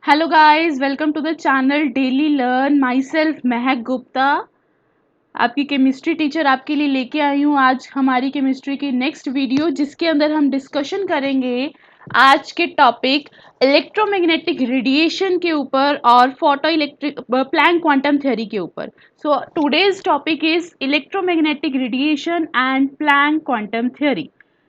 Hello guys, welcome to the channel daily learn. Myself Mahak Gupta, आपकी chemistry teacher आपके लिए लेके आई हूँ आज हमारी केमिस्ट्री की नेक्स्ट वीडियो, जिसके अंदर हम डिस्कशन करेंगे आज के टॉपिक इलेक्ट्रोमैग्नेटिक रेडिएशन के ऊपर और photoelectric Planck quantum theory के ऊपर। So today's topic is electromagnetic radiation and Planck quantum theory.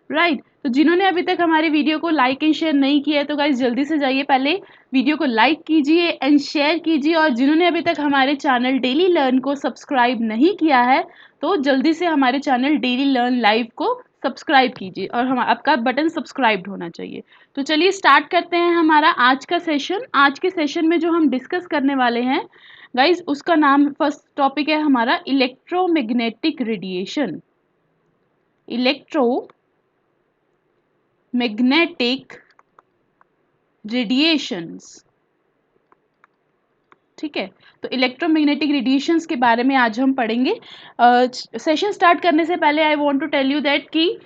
Right, तो जिन्होंने अभी तक हमारी वीडियो को लाइक एंड शेयर नहीं किया है तो गाइज जल्दी से जाइए, पहले वीडियो को लाइक कीजिए एंड शेयर कीजिए। और जिन्होंने अभी तक हमारे चैनल डेली लर्न को सब्सक्राइब नहीं किया है तो जल्दी से हमारे चैनल डेली लर्न लाइव को सब्सक्राइब कीजिए और हम आपका बटन सब्सक्राइब्ड होना चाहिए। तो चलिए स्टार्ट करते हैं हमारा आज का सेशन। आज के सेशन में जो हम डिस्कस करने वाले हैं गाइज, उसका नाम, फर्स्ट टॉपिक है हमारा इलेक्ट्रोमैग्नेटिक रेडिएशन। इलेक्ट्रोमैग्नेटिक रेडिएशंस, ठीक है। तो इलेक्ट्रोमैग्नेटिक रेडिएशंस के बारे में आज हम पढ़ेंगे। सेशन स्टार्ट करने से पहले I want to tell you that कि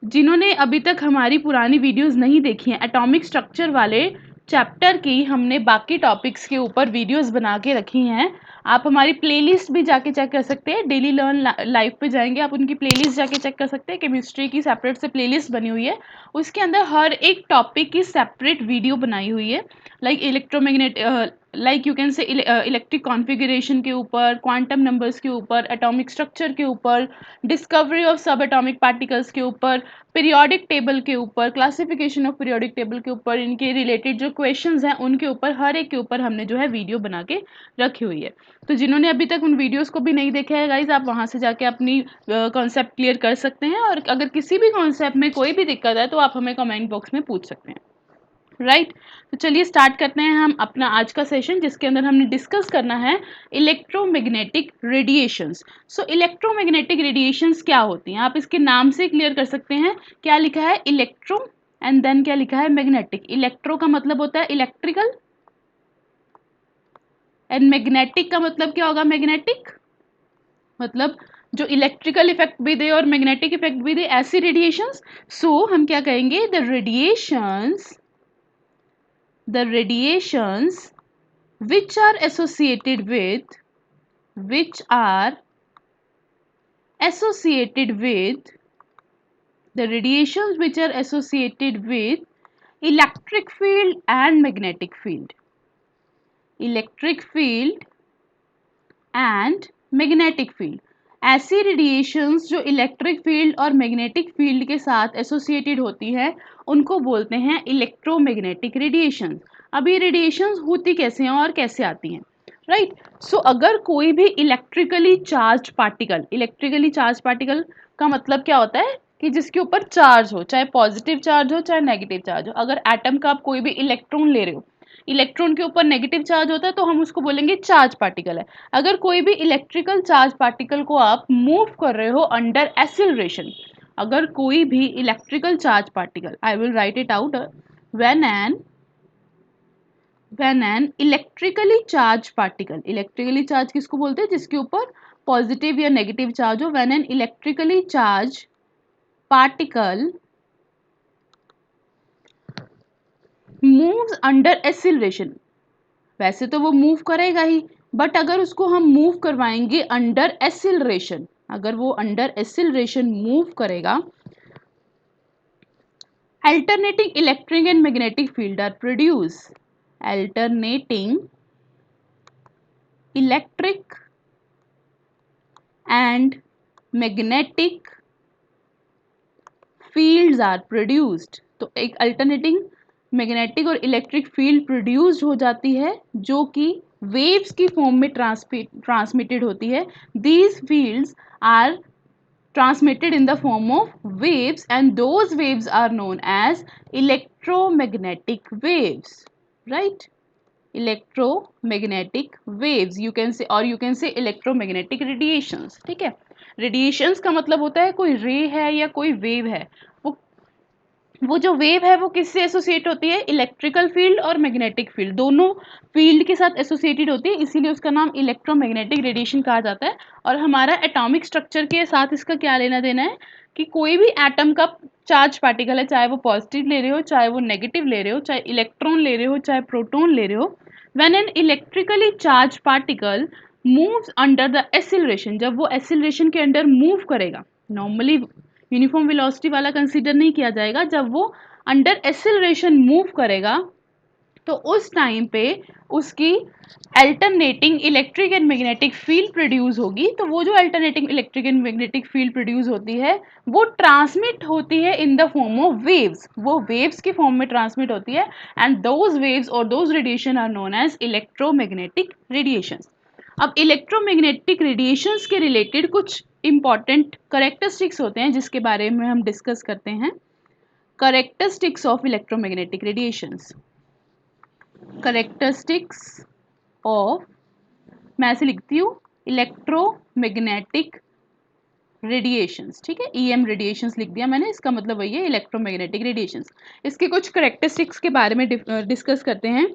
जिन्होंने अभी तक हमारी पुरानी वीडियोस नहीं देखी हैं, एटॉमिक स्ट्रक्चर वाले चैप्टर की हमने बाकी टॉपिक्स के ऊपर वीडियोस बना के रखी हैं। आप हमारी प्लेलिस्ट भी जाके चेक कर सकते हैं, डेली लर्न लाइव पे जाएंगे आप उनकी प्लेलिस्ट जाके चेक कर सकते हैं। केमिस्ट्री की सेपरेट से प्लेलिस्ट बनी हुई है, उसके अंदर हर एक टॉपिक की सेपरेट वीडियो बनाई हुई है। Like electromagnet like you can से इलेक्ट्रिक कॉन्फ़िगरेशन के ऊपर, क्वांटम नंबर्स के ऊपर, एटॉमिक स्ट्रक्चर के ऊपर, डिस्कवरी ऑफ सब एटॉमिक पार्टिकल्स के ऊपर, पीरियोडिक टेबल के ऊपर, क्लासिफिकेशन ऑफ पीरियोडिक टेबल के ऊपर, इनके रिलेटेड जो क्वेश्चंस हैं उनके ऊपर, हर एक के ऊपर हमने जो है वीडियो बना के रखी हुई है। तो जिन्होंने अभी तक उन वीडियोस को भी नहीं देखा है गाइज, आप वहाँ से जाके अपनी कॉन्सेप्ट क्लियर कर सकते हैं। और अगर किसी भी कॉन्सेप्ट में कोई भी दिक्कत है तो आप हमें कमेंट बॉक्स में पूछ सकते हैं। राइट, तो चलिए स्टार्ट करते हैं हम अपना आज का सेशन, जिसके अंदर हमने डिस्कस करना है इलेक्ट्रोमैग्नेटिक रेडिएशंस। सो इलेक्ट्रोमैग्नेटिक रेडिएशंस क्या होती हैं, आप इसके नाम से क्लियर कर सकते हैं। क्या लिखा है? इलेक्ट्रो एंड देन क्या लिखा है? मैग्नेटिक। इलेक्ट्रो का मतलब होता है इलेक्ट्रिकल एंड मैग्नेटिक का मतलब क्या होगा? मैग्नेटिक, मतलब जो इलेक्ट्रिकल इफेक्ट भी दे और मैग्नेटिक इफेक्ट भी दे, ऐसी रेडिएशंस। सो हम क्या कहेंगे? the radiations which are associated with the radiations which are associated with electric field and magnetic field, electric field and magnetic field। ऐसी रेडिएशंस जो इलेक्ट्रिक फील्ड और मैग्नेटिक फील्ड के साथ एसोसिएटेड होती है उनको बोलते हैं इलेक्ट्रोमैग्नेटिक रेडिएशंस। अब ये रेडिएशंस होती कैसे हैं और कैसे आती हैं? राइट, सो अगर कोई भी इलेक्ट्रिकली चार्ज पार्टिकल का मतलब क्या होता है कि जिसके ऊपर चार्ज हो, चाहे पॉजिटिव चार्ज हो चाहे नेगेटिव चार्ज हो। अगर एटम का आप कोई भी इलेक्ट्रॉन ले रहे हो, इलेक्ट्रॉन के ऊपर नेगेटिव चार्ज होता है तो हम उसको बोलेंगे चार्ज पार्टिकल है। अगर कोई भी इलेक्ट्रिकल चार्ज पार्टिकल को आप मूव कर रहे हो अंडर एक्सिलरेशन, अगर कोई भी electrical charge particle, I will write it out, when an electrically charge particle, electrically charge किसको बोलते हैं? जिसके ऊपर पॉजिटिव या नेगेटिव चार्ज हो। When an electrically charge particle moves under acceleration, वैसे तो वो मूव करेगा ही, बट अगर उसको हम मूव करवाएंगे अंडर एक्सिलरेशन, अगर वो अंडर एक्सिलरेशन मूव करेगा, alternating electric and magnetic field are produce, alternating electric and magnetic fields are produced. तो एक अल्टरनेटिंग मैग्नेटिक और इलेक्ट्रिक फील्ड प्रोड्यूस्ड हो जाती है जो कि वेव्स की फॉर्म में ट्रांसमिटेड होती है। These fields are transmitted in the form of waves and those waves are known as electromagnetic waves, right? Electromagnetic waves you can say, or you can say electromagnetic radiations, ठीक है। radiations का मतलब होता है कोई रे है या कोई वेव है, वो जो वेव है वो किससे एसोसिएट होती है? इलेक्ट्रिकल फील्ड और मैग्नेटिक फील्ड, दोनों फील्ड के साथ एसोसिएटेड होती है, इसीलिए उसका नाम इलेक्ट्रोमैग्नेटिक रेडिएशन कहा जाता है। और हमारा एटॉमिक स्ट्रक्चर के साथ इसका क्या लेना देना है कि कोई भी एटम का चार्ज पार्टिकल है, चाहे वो पॉजिटिव ले रहे हो, चाहे वो नेगेटिव ले रहे हो, चाहे इलेक्ट्रॉन ले रहे हो, चाहे प्रोटॉन ले रहे हो, when an electrically charge particle moves under the acceleration, जब वो एक्सीलरेशन के अंडर मूव करेगा, नॉर्मली यूनिफॉर्म वेलोसिटी वाला कंसीडर नहीं किया जाएगा, जब वो अंडर एक्सीलरेशन मूव करेगा तो उस टाइम पे उसकी alternating electric and magnetic field produce होगी। तो वो जो alternating electric and magnetic field produce होती है वो ट्रांसमिट होती है in the form of waves, वो वेव्स की फॉर्म में ट्रांसमिट होती है, एंड दोज वेव्स और those radiation are known as electromagnetic radiations. अब इलेक्ट्रोमैग्नेटिक रेडिएशंस के रिलेटेड कुछ इंपॉर्टेंट करेक्टरिस्टिक्स होते हैं जिसके बारे में हम डिस्कस करते हैं। Characteristics of electromagnetic radiations, characteristics of, मैं ऐसे लिखती हूँ इलेक्ट्रोमैग्नेटिक रेडिएशंस, ठीक है, ईएम रेडिएशंस लिख दिया मैंने, इसका मतलब वही है इलेक्ट्रोमैग्नेटिक रेडिएशंस। इसके कुछ करेक्टरिस्टिक्स के बारे में डिस्कस करते हैं।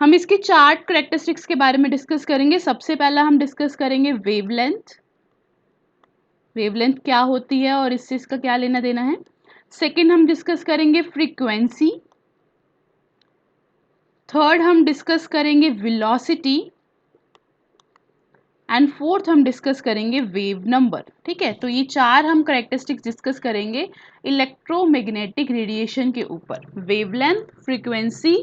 हम इसकी चार्ट करेक्टरिस्टिक्स के बारे में डिस्कस करेंगे। सबसे पहला हम डिस्कस करेंगे वेवलेंथ, वेवलेंथ क्या होती है और इससे इसका क्या लेना देना है। सेकेंड हम डिस्कस करेंगे फ्रीक्वेंसी। थर्ड हम डिस्कस करेंगे वेलोसिटी, एंड फोर्थ हम डिस्कस करेंगे वेव नंबर। ठीक है, तो ये चार हम करेक्टरिस्टिक्स डिस्कस करेंगे इलेक्ट्रोमैग्नेटिक रेडिएशन के ऊपर, wavelength, frequency,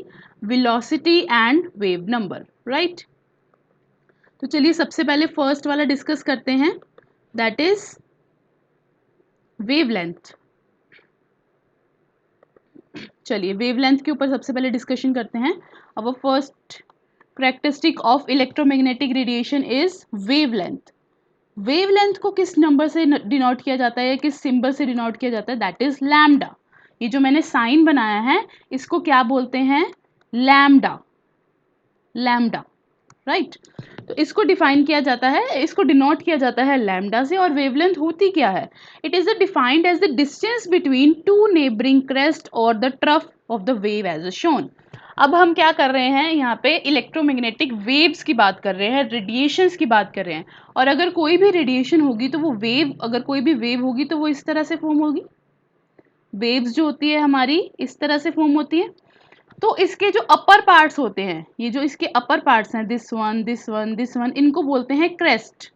velocity and wave number, right. तो चलिए सबसे पहले फर्स्ट वाला डिस्कस करते हैं, दैट इज वेवलेंथ। चलिए वेवलेंथ के ऊपर सबसे पहले डिस्कशन करते हैं। अब first characteristic of electromagnetic radiation is wavelength. Wavelength को किस नंबर से डिनोट किया जाता है, किस सिंबल से डिनोट किया जाता है, दैट इज लैम्डा। ये जो मैंने साइन बनाया है इसको क्या बोलते हैं, लैम्डा, लैम्डा, राइट। तो इसको डिफाइन किया जाता है, इसको डिनोट किया जाता है लैम्डा से। और वेवलेंथ होती क्या है, it is defined as the distance between two neighbouring crest और the trough of the wave as shown. अब हम क्या कर रहे हैं, यहाँ पे इलेक्ट्रोमैग्नेटिक वेव्स की बात कर रहे हैं, रेडिएशंस की बात कर रहे हैं। और अगर कोई भी रेडिएशन होगी तो वो वेव, अगर कोई भी वेव होगी तो वो इस तरह से फॉर्म होगी, वेव्स जो होती है हमारी इस तरह से फॉर्म होती है। तो इसके जो अपर पार्ट्स होते हैं, ये जो इसके अपर पार्ट्स हैं, this one this one this one, इनको बोलते हैं क्रेस्ट।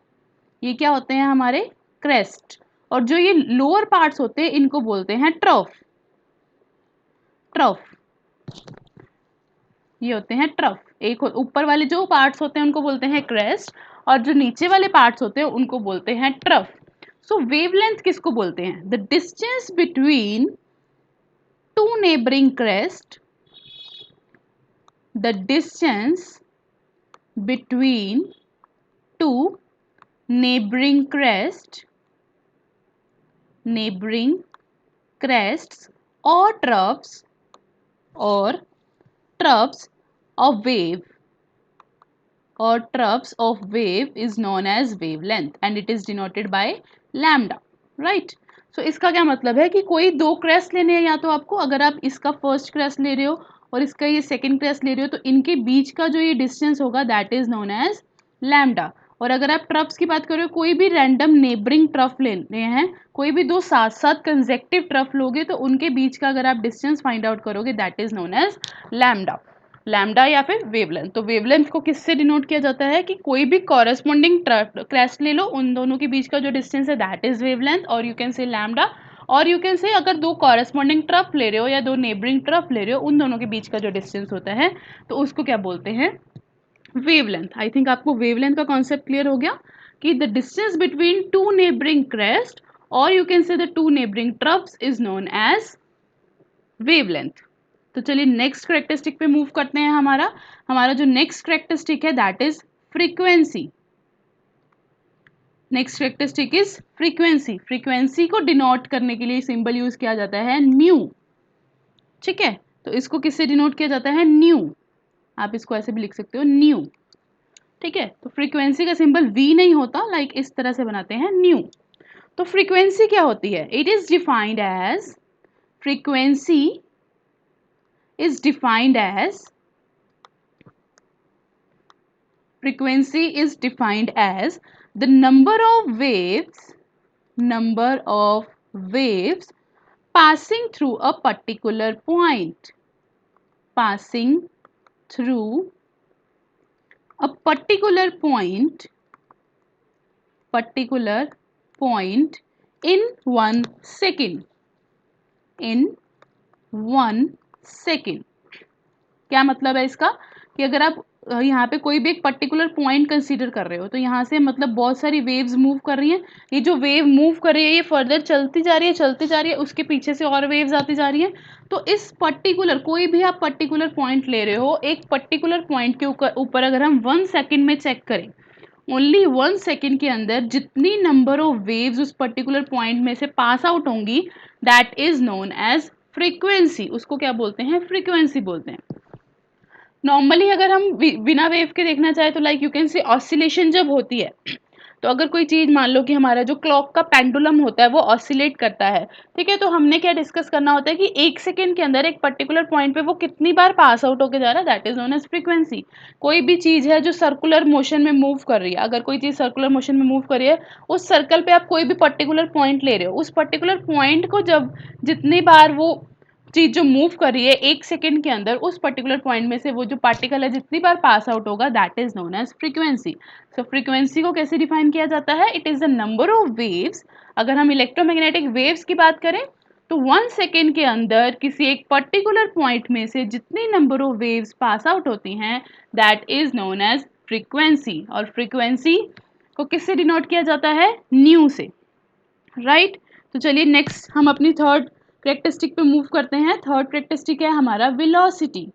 ये क्या होते हैं हमारे, क्रेस्ट। और जो ये लोअर पार्ट्स होते हैं इनको बोलते हैं ट्रफ, ट्रफ, ये होते हैं ट्रफ। एक ऊपर वाले जो पार्ट्स होते हैं उनको बोलते हैं क्रेस्ट, और जो नीचे वाले पार्ट्स होते हैं उनको बोलते हैं ट्रफ। सो वेवलेंथ किसको बोलते हैं, the distance between two neighbouring crest, the distance between two neighboring crests or troughs of wave is known as wavelength and it is denoted by lambda, right। so इसका क्या मतलब है कि कोई दो क्रेस्ट लेने हैं, या तो आपको, अगर आप इसका फर्स्ट क्रेस्ट ले रहे हो और इसका ये सेकंड क्रेस्ट ले रहे हो तो इनके बीच का जो ये डिस्टेंस होगा that is known as lambda. और अगर आप ट्रफ्स की बात करो, कोई भी रैंडम नेबरिंग ट्रफ ले रहे हैं, कोई भी दो साथ साथ कंसेक्टिव ट्रफ लोगे तो उनके बीच का अगर आप डिस्टेंस फाइंड आउट करोगे that is known as lambda, lambda या फिर वेवलेंथ। तो वेवलेंथ को किससे डिनोट किया जाता है कि कोई भी कॉरेस्पॉन्डिंग क्रेस्ट ले लो, उन दोनों के बीच का जो डिस्टेंस है दैट इज वेवलेंथ, और यू कैन से लैम्डा। और यू कैन से अगर दो कॉरेस्पॉन्डिंग ट्रफ ले रहे हो या दो नेबरिंग ट्रफ ले रहे हो, उन दोनों के बीच का जो डिस्टेंस होता है तो उसको क्या बोलते हैं, वेवलेंथ। आई थिंक आपको वेवलेंथ का कॉन्सेप्ट क्लियर हो गया कि the distance between two neighbouring crest और you can say the two neighbouring troughs is known as wavelength. तो चलिए नेक्स्ट करेक्टरिस्टिक पे मूव करते हैं। हमारा जो नेक्स्ट करेक्टरिस्टिक है that is frequency. Next characteristic is frequency. Frequency को डिनोट करने के लिए सिंबल यूज किया जाता है न्यू, ठीक है। तो इसको किससे डिनोट किया जाता है, न्यू। आप इसको ऐसे भी लिख सकते हो न्यू, ठीक है। तो फ्रीक्वेंसी का सिंबल वी नहीं होता, लाइक इस तरह से बनाते हैं न्यू। तो फ्रीक्वेंसी क्या होती है, it is defined as, frequency is defined as the number of waves passing through a particular point. Passing through a particular point in 1 second. In 1 second. क्या मतलब है इसका कि अगर आप यहाँ पे कोई भी एक पर्टिकुलर पॉइंट कंसीडर कर रहे हो तो यहाँ से मतलब बहुत सारी वेव्स मूव कर रही हैं। ये जो वेव मूव कर रही है ये फर्दर चलती जा रही है, उसके पीछे से और वेव्स आती जा रही हैं। तो इस पर्टिकुलर कोई भी आप पर्टिकुलर पॉइंट ले रहे हो, एक पर्टिकुलर पॉइंट के ऊपर अगर हम 1 सेकेंड में चेक करें, ओनली 1 सेकेंड के अंदर जितनी नंबर ऑफ वेव्स उस पर्टिकुलर पॉइंट में से पास आउट होंगी, that is known as frequency. उसको क्या बोलते हैं? फ्रीक्वेंसी बोलते हैं। नॉर्मली अगर हम बिना वेव के देखना चाहे तो लाइक यू कैन से ऑसिलेशन जब होती है, तो अगर कोई चीज़ मान लो कि हमारा जो क्लॉक का पेंडुलम होता है वो ऑसिलेट करता है, ठीक है, तो हमने क्या डिस्कस करना होता है कि 1 सेकेंड के अंदर एक पर्टिकुलर पॉइंट पे वो कितनी बार पास आउट होके जा रहा है, that is known as frequency. कोई भी चीज़ है जो सर्कुलर मोशन में मूव कर रही है, अगर कोई चीज़ सर्कुलर मोशन में मूव कर रही है, उस सर्कल पे आप कोई भी पर्टिकुलर पॉइंट ले रहे हो, उस पर्टिकुलर पॉइंट को जब जितनी बार वो चीज़ जो मूव कर रही है 1 सेकेंड के अंदर, उस पर्टिकुलर पॉइंट में से वो जो पार्टिकल है जितनी बार पास आउट होगा, that is known as frequency. So frequency को कैसे डिफाइन किया जाता है? It is the number of waves. अगर हम इलेक्ट्रोमैग्नेटिक वेव्स की बात करें तो 1 सेकेंड के अंदर किसी एक पर्टिकुलर पॉइंट में से जितनी number of waves pass out होती हैं, that is known as frequency. और फ्रीक्वेंसी को किससे डिनोट किया जाता है? न्यू से, राइट। तो चलिए नेक्स्ट हम अपनी थर्ड करेक्टरिस्टिक पे मूव करते हैं। थर्ड करेक्टरिस्टिक है हमारा velocity.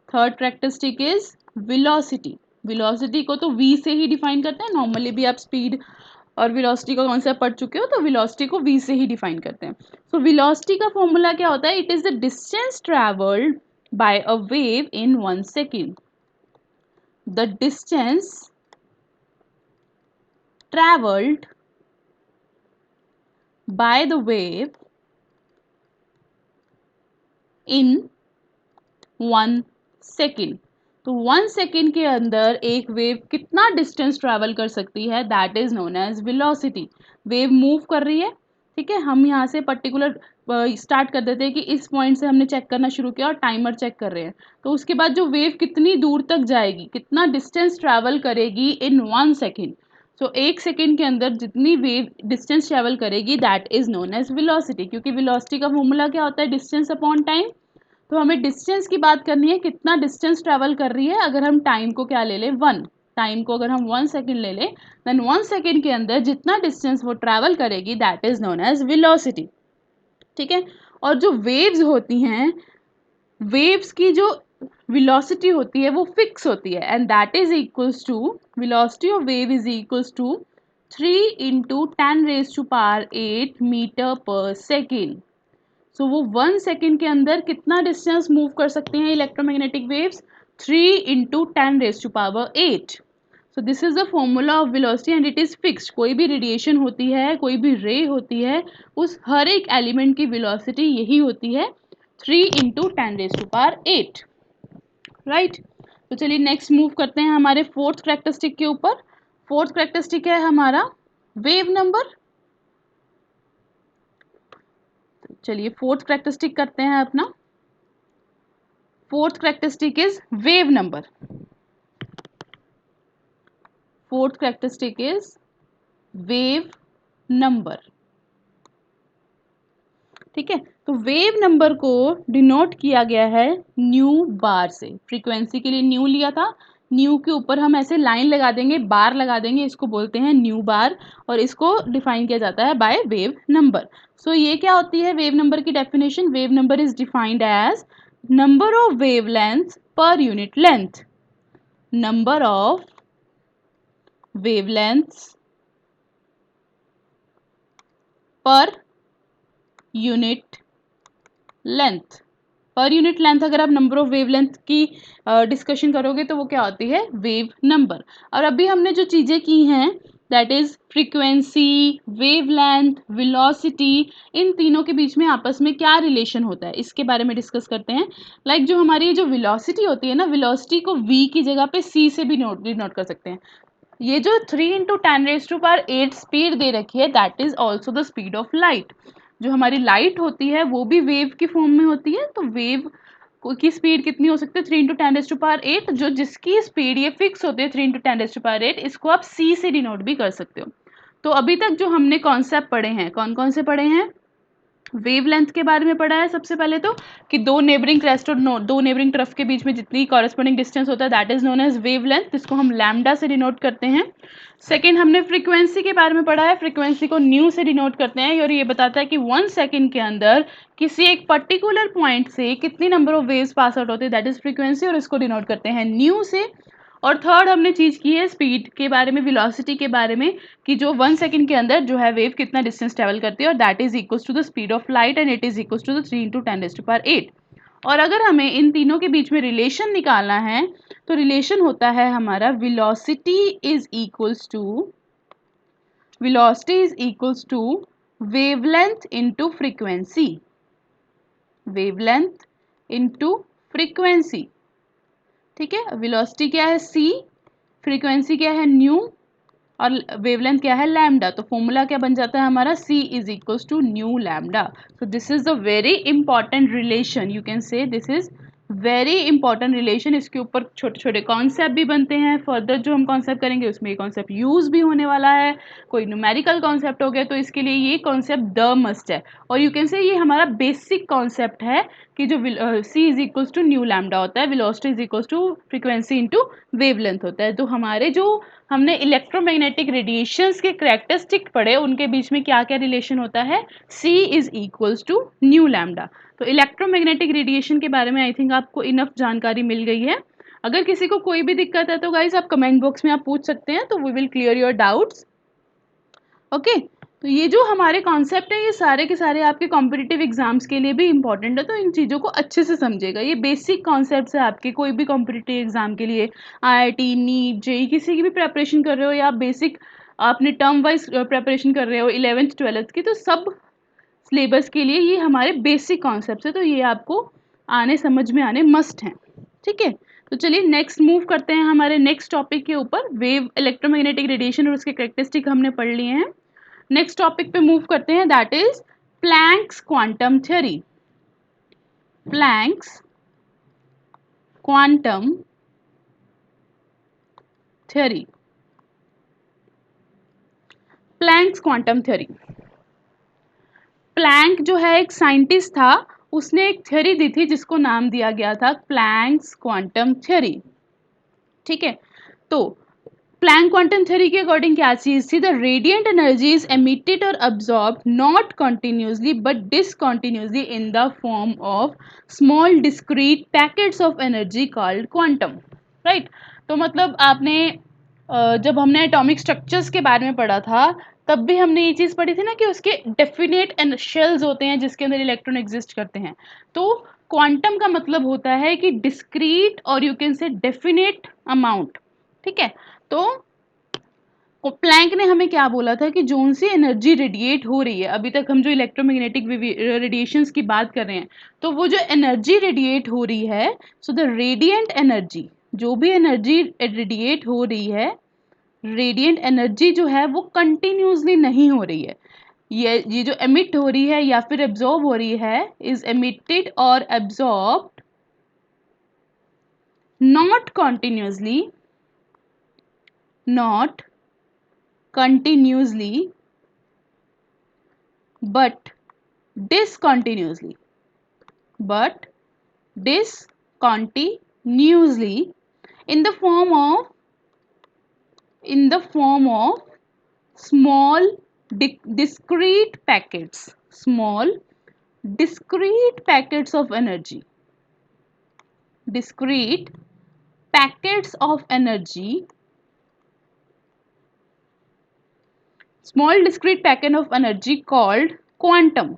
Third characteristic is velocity. Velocity को तो v से ही डिफाइन करते हैं। नॉर्मली भी आप स्पीड और वेलोसिटी का कॉन्सेप्ट पढ़ चुके हो, तो वेलोसिटी को v से ही डिफाइन करते हैं। सो वेलोसिटी का फॉर्मूला क्या होता है? It is the distance travelled bye a wave in 1 second. The distance travelled by the wave in 1 second। तो 1 सेकेंड के अंदर एक वेव कितना डिस्टेंस ट्रैवल कर सकती है, that is known as velocity. Wave move कर रही है, ठीक है, हम यहाँ से पर्टिकुलर स्टार्ट कर देते हैं कि इस पॉइंट से हमने चेक करना शुरू किया और टाइमर चेक कर रहे हैं, तो उसके बाद जो वेव कितनी दूर तक जाएगी, कितना डिस्टेंस ट्रैवल करेगी इन 1 सेकेंड। सो 1 सेकेंड के अंदर जितनी वेव डिस्टेंस ट्रैवल करेगी, that is known as velocity. क्योंकि वेलोसिटी का फॉर्मूला क्या होता है? Distance upon time. तो हमें डिस्टेंस की बात करनी है, कितना डिस्टेंस ट्रैवल कर रही है। अगर हम टाइम को क्या ले लें? 1। टाइम को अगर हम 1 सेकेंड ले लें, देन 1 सेकेंड के अंदर जितना डिस्टेंस वो ट्रैवल करेगी, that is known as velocity, ठीक है। और जो वेव्स होती हैं, वेव्स की जो वेलोसिटी होती है वो फिक्स होती है, and that is equals to, velocity of wave is equals to 3 into 10⁸ metre per second. So वो 1 सेकेंड के अंदर कितना डिस्टेंस मूव कर सकते हैं electromagnetic waves? 3 into 10⁸। So this is the formula of velocity and it is fixed. कोई भी radiation होती है, कोई भी रे होती है, उस हर एक एलिमेंट की वेलोसिटी यही होती है, 3 इंटू 10⁸, राइट। तो चलिए नेक्स्ट मूव करते हैं हमारे फोर्थ करेक्टरिस्टिक के ऊपर। फोर्थ करेक्टरिस्टिक है हमारा वेव नंबर। चलिए फोर्थ करेक्टरिस्टिक करते हैं अपना। Fourth characteristic is wave number. Fourth characteristic is wave number, ठीक है। तो वेव नंबर को डिनोट किया गया है न्यू बार से। फ्रीक्वेंसी के लिए न्यू लिया था, न्यू के ऊपर हम ऐसे लाइन लगा देंगे, बार लगा देंगे, इसको बोलते हैं न्यू बार, और इसको डिफाइन किया जाता है बाय वेव नंबर। सो ये क्या होती है वेव नंबर की definition? Wave number is defined as number of wavelengths per unit length. Number of wavelengths per unit length. Per unit length अगर आप नंबर ऑफ वेवलेंथ की डिस्कशन करोगे तो वो क्या होती है? Wave number. और अभी हमने जो चीज़ें की हैं, that is frequency, wavelength, velocity, इन तीनों के बीच में आपस में क्या रिलेशन होता है इसके बारे में डिस्कस करते हैं। लाइक जो हमारी जो वेलोसिटी होती है ना, वेलोसिटी को v की जगह पे c से भी नोट कर सकते हैं। ये जो 3 × 10⁸ स्पीड दे रखी है that is also the speed of light. जो हमारी लाइट होती है वो भी वेव की फॉर्म में होती है, तो वेव की स्पीड कितनी हो सकती है 3 × 10⁸, जो जिसकी स्पीड ये फिक्स होती है 3 × 10⁸, इसको आप c से डिनोट भी कर सकते हो। तो अभी तक जो हमने कॉन्सेप्ट पढ़े हैं, कौन कौन से पढ़े हैं? वेवलेंथ के बारे में पढ़ा है सबसे पहले तो, कि दो नेबरिंग क्रेस्ट और दो नेबरिंग ट्रफ के बीच में जितनी कॉरेस्पॉन्डिंग डिस्टेंस होता है that is known as wavelength, जिसको हम लैम्डा से डिनोट करते हैं। सेकेंड, हमने फ्रीक्वेंसी के बारे में पढ़ा है, फ्रीक्वेंसी को न्यू से डिनोट करते हैं और ये बताता है कि 1 सेकेंड के अंदर किसी एक पर्टिकुलर पॉइंट से कितनी number of waves pass out होते हैं दैट इज फ्रीक्वेंसी, और इसको डिनोट करते हैं न्यू से। और थर्ड हमने चीज़ की है स्पीड के बारे में, वेलोसिटी के बारे में, कि जो 1 सेकंड के अंदर जो है वेव कितना डिस्टेंस ट्रेवल करती है और that is equals to the speed of light and it is equals to the 3 × 10⁸। और अगर हमें इन तीनों के बीच में रिलेशन निकालना है तो रिलेशन होता है हमारा velocity is equals to wavelength into frequency, wavelength into frequency. ठीक है, वेलोसिटी क्या है c, फ्रीक्वेंसी क्या है न्यू, और वेवलेंथ क्या है लैम्डा। तो फॉर्मूला क्या बन जाता है हमारा c is equals to nu lambda. So this is a very important relation, you can say this is very important relation. इसके ऊपर छोटे छोटे कॉन्सेप्ट भी बनते हैं, फर्दर जो हम कॉन्सेप्ट करेंगे उसमें ये कॉन्सेप्ट यूज भी होने वाला है। कोई न्यूमेरिकल कॉन्सेप्ट हो गया तो इसके लिए ये कॉन्सेप्ट द मस्ट है, और यू कैन से ये हमारा बेसिक कॉन्सेप्ट है कि जो c is equals to nu lambda होता है, velocity is equals to frequency into wavelength होता है। तो हमारे जो हमने इलेक्ट्रोमैग्नेटिक रेडिएशंस के कैरेक्टरिस्टिक पढ़े उनके बीच में क्या क्या रिलेशन होता है, c is equals to nu lambda. तो इलेक्ट्रोमैग्नेटिक रेडिएशन के बारे में आई थिंक आपको इनफ जानकारी मिल गई है। अगर किसी को कोई भी दिक्कत है तो गाइज आप कमेंट बॉक्स में आप पूछ सकते हैं, तो we will clear your doubts. Okay, तो ये जो हमारे कॉन्सेप्ट है ये सारे के सारे आपके कॉम्पिटिटिव एग्जाम्स के लिए भी इंपॉर्टेंट है, तो इन चीज़ों को अच्छे से समझेगा। ये बेसिक कॉन्सेप्ट्स है आपके कोई भी कॉम्पिटिटिव एग्जाम के लिए, IIT नीट जेई किसी की भी प्रेपरेशन कर रहे हो, या बेसिक आपने टर्म वाइज प्रेपरेशन कर रहे हो 11th 12th की, तो सब सिलेबस के लिए ये हमारे बेसिक कॉन्सेप्ट्स है, तो ये आपको आने समझ में आने मस्ट हैं। ठीक है, तो चलिए नेक्स्ट मूव करते हैं हमारे नेक्स्ट टॉपिक के ऊपर। वेव इलेक्ट्रोमैग्नेटिक रेडिएशन और उसके कैरेक्टरिस्टिक हमने पढ़ लिए हैं। नेक्स्ट टॉपिक पे मूव करते हैं, that is Planck's quantum theory. Planck's quantum theory, Planck's quantum theory. Planck जो है एक साइंटिस्ट था, उसने एक थ्योरी दी थी जिसको नाम दिया गया था प्लैंक्स क्वांटम थ्योरी। ठीक है, तो प्लैंक क्वांटम थ्योरी के अकॉर्डिंग क्या चीज थी, the radiant energy is emitted और absorb not continuously but discontinuously in the form of small discrete packets of energy called quantum. Right, तो मतलब आपने जब हमने एटॉमिक स्ट्रक्चर्स के बारे में पढ़ा था तब भी हमने ये चीज़ पढ़ी थी ना कि उसके डेफिनेट शेल्स होते हैं जिसके अंदर इलेक्ट्रॉन एग्जिस्ट करते हैं। तो क्वांटम का मतलब होता है कि डिस्क्रीट और यू कैन से डेफिनेट अमाउंट। ठीक है, तो प्लैंक ने हमें क्या बोला था कि जोन सी एनर्जी रेडिएट हो रही है, अभी तक हम जो इलेक्ट्रोमैग्नेटिक रेडिएशंस की बात कर रहे हैं, तो वो जो एनर्जी रेडिएट हो रही है, सो द रेडिएंट एनर्जी, जो भी एनर्जी रेडिएट हो रही है, रेडिएंट एनर्जी जो है वो कंटिन्यूसली नहीं हो रही है। ये जो एमिट हो रही है या फिर एब्जॉर्ब हो रही है, इज एमिटेड और absorbed not continuously, not continuously but discontinuously, but discontinuously in the form of small discrete packets, small discrete packets of energy, discrete packets of energy, small discrete packet of energy called quantum।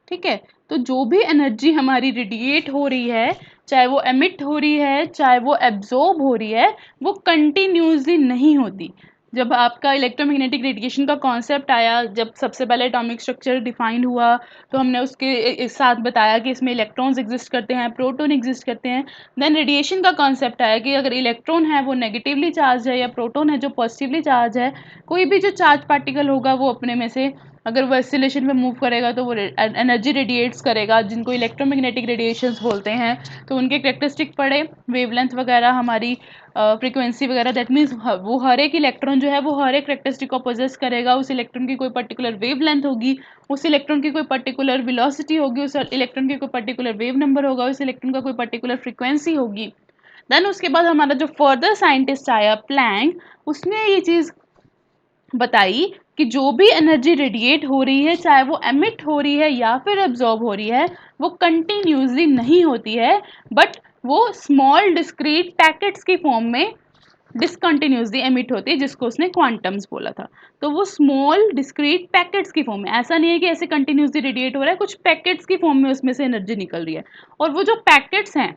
ठीक है, तो जो भी energy हमारी radiate हो रही है, चाहे वो एमिट हो रही है चाहे वो एब्जॉर्ब हो रही है, वो कंटिन्यूसली नहीं होती। जब आपका इलेक्ट्रोमैग्नेटिक रेडिएशन का कॉन्सेप्ट आया, जब सबसे पहले एटॉमिक स्ट्रक्चर डिफाइंड हुआ, तो हमने उसके इस साथ बताया कि इसमें इलेक्ट्रॉन्स एग्जिस्ट करते हैं, प्रोटॉन एग्जिस्ट करते हैं। देन रेडिएशन का कॉन्सेप्ट आया कि अगर इलेक्ट्रॉन है वो नेगेटिवली चार्ज है या प्रोटॉन है जो पॉजिटिवली चार्ज है, कोई भी जो चार्ज पार्टिकल होगा वो अपने में से अगर वो एक्सीलरेशन में मूव करेगा तो वो एनर्जी रेडिएट्स करेगा, जिनको इलेक्ट्रोमैग्नेटिक रेडिएशंस बोलते हैं। तो उनके कैरेक्टरिस्टिक पढ़े, वेवलेंथ वगैरह, हमारी फ्रीक्वेंसी वगैरह। दैट मीन्स वो हर एक इलेक्ट्रॉन जो है वो हर एक कैरेक्टरिस्टिक को पोजेस करेगा। उस इलेक्ट्रॉन की कोई पर्टिकुलर वेवलेंथ होगी, उस इलेक्ट्रॉन की कोई पर्टिकुलर वेलोसिटी होगी, उस इलेक्ट्रॉन की कोई पर्टिकुलर वेव नंबर होगा, उस इलेक्ट्रॉन का कोई पर्टिकुलर फ्रीक्वेंसी होगी। देन उसके बाद हमारा जो फर्दर साइंटिस्ट आया प्लैंक, उसने ये चीज़ बताई कि जो भी एनर्जी रेडिएट हो रही है, चाहे वो एमिट हो रही है या फिर एब्जॉर्ब हो रही है, वो कंटिन्यूसली नहीं होती है, बट वो स्मॉल डिस्क्रीट पैकेट्स की फॉर्म में डिसकंटिन्यूसली एमिट होती है, जिसको उसने क्वांटम्स बोला था। तो वो स्मॉल डिस्क्रीट पैकेट्स की फॉर्म में, ऐसा नहीं है कि ऐसे कंटिन्यूसली रेडिएट हो रहा है, कुछ पैकेट्स की फॉर्म में उसमें से एनर्जी निकल रही है। और वो जो पैकेट्स हैं,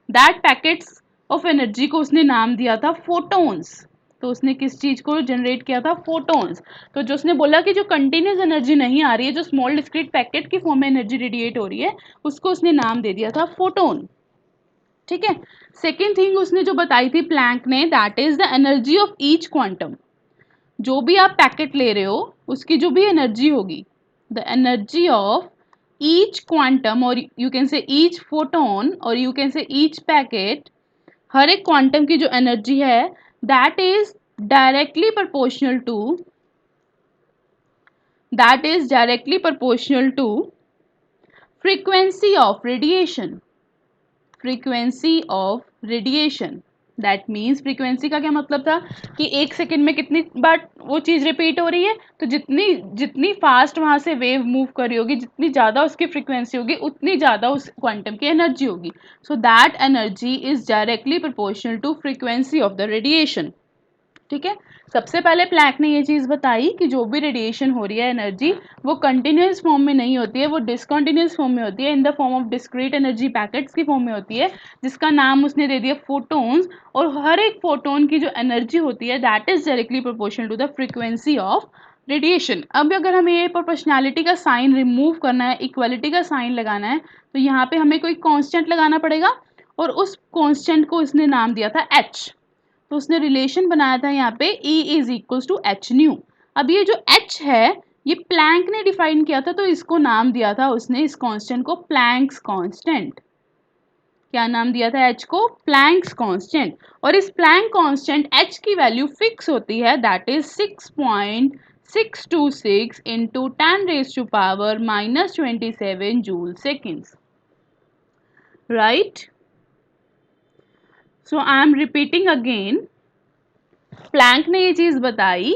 दैट पैकेट्स ऑफ एनर्जी को उसने नाम दिया था फोटोन्स। तो उसने किस चीज को जनरेट किया था? फोटोन्स। तो जो उसने बोला कि जो कंटिन्यूस एनर्जी नहीं आ रही है, जो स्मॉल डिस्क्रीट पैकेट की फॉर्म में एनर्जी रेडिएट हो रही है, उसको उसने नाम दे दिया था फोटोन। ठीक है। सेकेंड थिंग उसने जो बताई थी प्लैंक ने, that is the energy of each quantum. जो भी आप पैकेट ले रहे हो उसकी जो भी एनर्जी होगी, the energy of each quantum, और you can say each photon, और you can say each packet, हर एक क्वांटम की जो एनर्जी है, that is directly proportional to, that is directly proportional to frequency of radiation, frequency of radiation। That means frequency का क्या मतलब था कि एक सेकेंड में कितनी बार वो चीज़ रिपीट हो रही है, तो जितनी जितनी फास्ट वहाँ से वेव मूव कर रही होगी, जितनी ज़्यादा उसकी फ्रीक्वेंसी होगी, उतनी ज़्यादा उस क्वांटम की एनर्जी होगी। So that energy is directly proportional to frequency of the radiation. ठीक है। सबसे पहले प्लैंक ने ये चीज़ बताई कि जो भी रेडिएशन हो रही है एनर्जी, वो कंटिन्यूस फॉर्म में नहीं होती है, वो डिसकंटिन्यूस फॉर्म में होती है, in the form of discrete energy packets की फॉर्म में होती है, जिसका नाम उसने दे दिया फोटोन्स। और हर एक फोटोन की जो एनर्जी होती है, that is directly proportional to the frequency of radiation. अब अगर हमें ये प्रोपोर्शनैलिटी का साइन रिमूव करना है, इक्वालिटी का साइन लगाना है, तो यहाँ पे हमें कोई कॉन्स्टेंट लगाना पड़ेगा, और उस कॉन्स्टेंट को उसने नाम दिया था एच। तो उसने रिलेशन बनाया था यहाँ पे E is equals to H nu. अब ये जो H है, ये प्लैंक ने डिफाइन किया था, तो इसको नाम दिया था उसने, इस कांस्टेंट को, प्लैंक्स कांस्टेंट। क्या नाम दिया था H को? Planck's constant. और इस प्लैंक कांस्टेंट H की वैल्यू फिक्स होती है, that is 6.626 into 10⁻⁻27 joule seconds. Right. So I am repeating again, Planck ने ये चीज़ बताई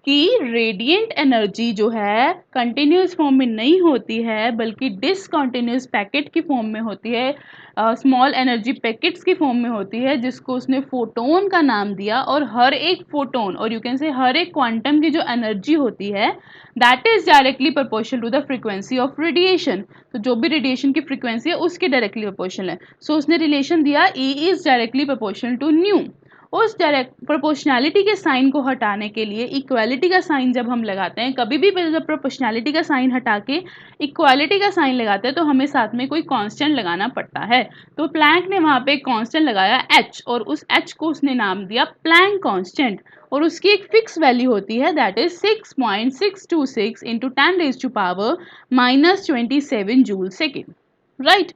कि रेडिएंट एनर्जी जो है कंटिन्यूस फॉर्म में नहीं होती है, बल्कि डिसकंटिन्यूस पैकेट की फॉर्म में होती है, स्मॉल एनर्जी पैकेट्स की फॉर्म में होती है, जिसको उसने फोटोन का नाम दिया। और हर एक फोटोन, और यू कैन से हर एक क्वांटम की जो एनर्जी होती है, that is directly proportional to the frequency of radiation. तो जो भी रेडिएशन की फ्रीक्वेंसी है उसके डायरेक्टली प्रोपोर्शनल है। सो उसने रिलेशन दिया E is directly proportional to nu. उस डायरेक्ट प्रोपोर्शनैलिटी के साइन को हटाने के लिए इक्वालिटी का साइन जब हम लगाते हैं, कभी भी जब प्रोपोर्शनैलिटी का साइन हटा के इक्वालिटी का साइन लगाते हैं, तो हमें साथ में कोई कांस्टेंट लगाना पड़ता है। तो प्लैंक ने वहाँ पे एक कांस्टेंट लगाया H, और उस H को उसने नाम दिया प्लैंक कांस्टेंट, और उसकी एक फिक्स वैल्यू होती है, that is 6.626 into 10⁻⁻27 joule second. Right.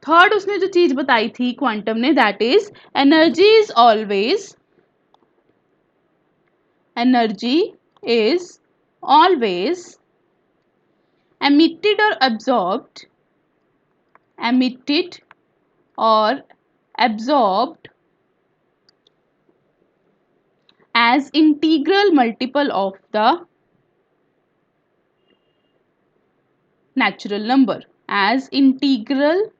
Third उसने जो चीज बताई थी क्वांटम ने, that is energy is always emitted or absorbed as integral multiple of the natural number, as integral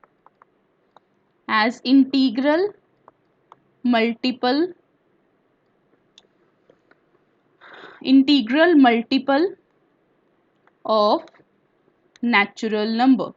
multiple of natural number।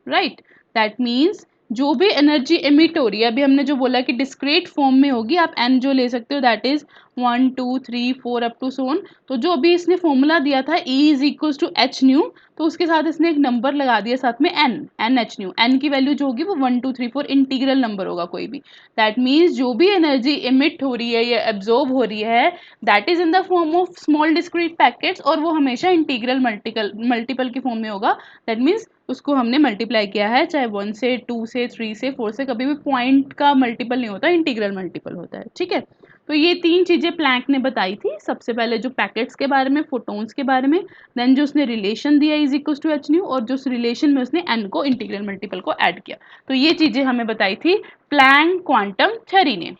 Right. That means जो भी energy emit हो रही है, अभी हमने जो बोला कि डिस्क्रीट फॉर्म में होगी, आप एन जो ले सकते हो, that is 1 2 3 4 up to so on. तो जो अभी इसने फॉर्मूला दिया था E is equals to H nu, तो उसके साथ इसने एक नंबर लगा दिया साथ में एन एच न्यू। एन की वैल्यू जो होगी वो 1 2 3 4 इंटीग्रल नंबर होगा कोई भी। दैट मीन्स जो भी एनर्जी इमिट हो रही है या एब्जॉर्ब हो रही है that is in the form of small discrete packets, और वो हमेशा इंटीग्रल मल्टीपल के फॉर्म में होगा। दैट मीन्स उसको हमने मल्टीप्लाई किया है, चाहे 1 से 2 से 3 से 4 से, कभी भी पॉइंट का मल्टीपल नहीं होता, इंटीग्रल मल्टीपल होता है। ठीक है, तो ये तीन चीज़ें प्लैंक ने बताई थी। सबसे पहले जो पैकेट्स के बारे में, फोटोन्स के बारे में, देन जो उसने रिलेशन दिया is equal to H nu, और जो उस रिलेशन में उसने एन को इंटीग्रल मल्टीपल को ऐड किया। तो ये चीज़ें हमें बताई थी प्लैंक क्वांटम थ्योरी ने।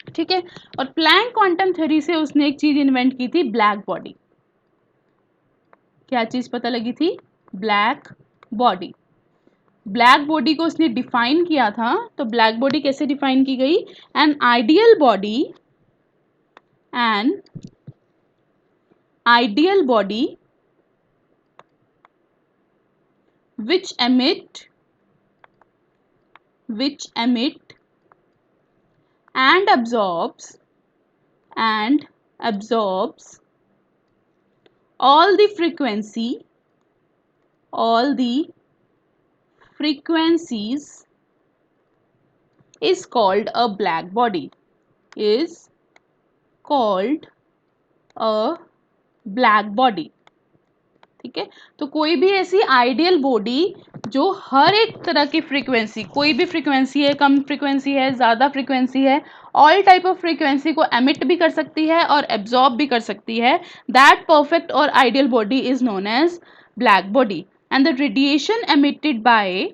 ठीक है, और प्लैंक क्वांटम थ्योरी से उसने एक चीज़ इन्वेंट की थी, ब्लैक बॉडी। क्या चीज़ पता लगी थी? Black body. ब्लैक बॉडी को उसने डिफाइन किया था। तो ब्लैक बॉडी कैसे डिफाइन की गई? An ideal body, an ideal body which emit and absorbs all the frequencies is called a black body, is called a black body। ठीक है, तो कोई भी ऐसी आइडियल बॉडी जो हर एक तरह की फ्रीक्वेंसी, कोई भी फ्रीक्वेंसी है, कम फ्रीक्वेंसी है, ज़्यादा फ्रीक्वेंसी है, ऑल टाइप ऑफ फ्रीक्वेंसी को एमिट भी कर सकती है और एब्जॉर्ब भी कर सकती है, दैट परफेक्ट और ideal body is known as black body. And the radiation emitted by,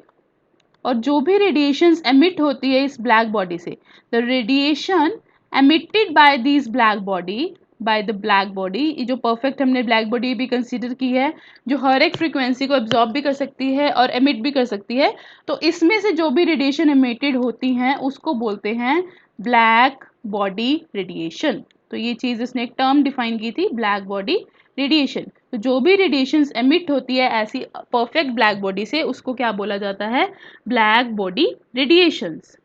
और जो भी रेडिएशंस एमिट होती है इस ब्लैक बॉडी से, the radiation emitted by this black body, by the black body, जो परफेक्ट हमने ब्लैक बॉडी भी कंसीडर की है, जो हर एक फ्रीक्वेंसी को एब्जॉर्ब भी कर सकती है और एमिट भी कर सकती है, तो इसमें से जो भी रेडिएशन एमिटेड होती हैं उसको बोलते हैं ब्लैक बॉडी रेडिएशन। तो ये चीज़ इसने एक टर्म डिफाइन की थी, ब्लैक बॉडी रेडिएशन। तो जो भी रेडिएशंस एमिट होती है ऐसी परफेक्ट ब्लैक बॉडी से, उसको क्या बोला जाता है? Black body radiations.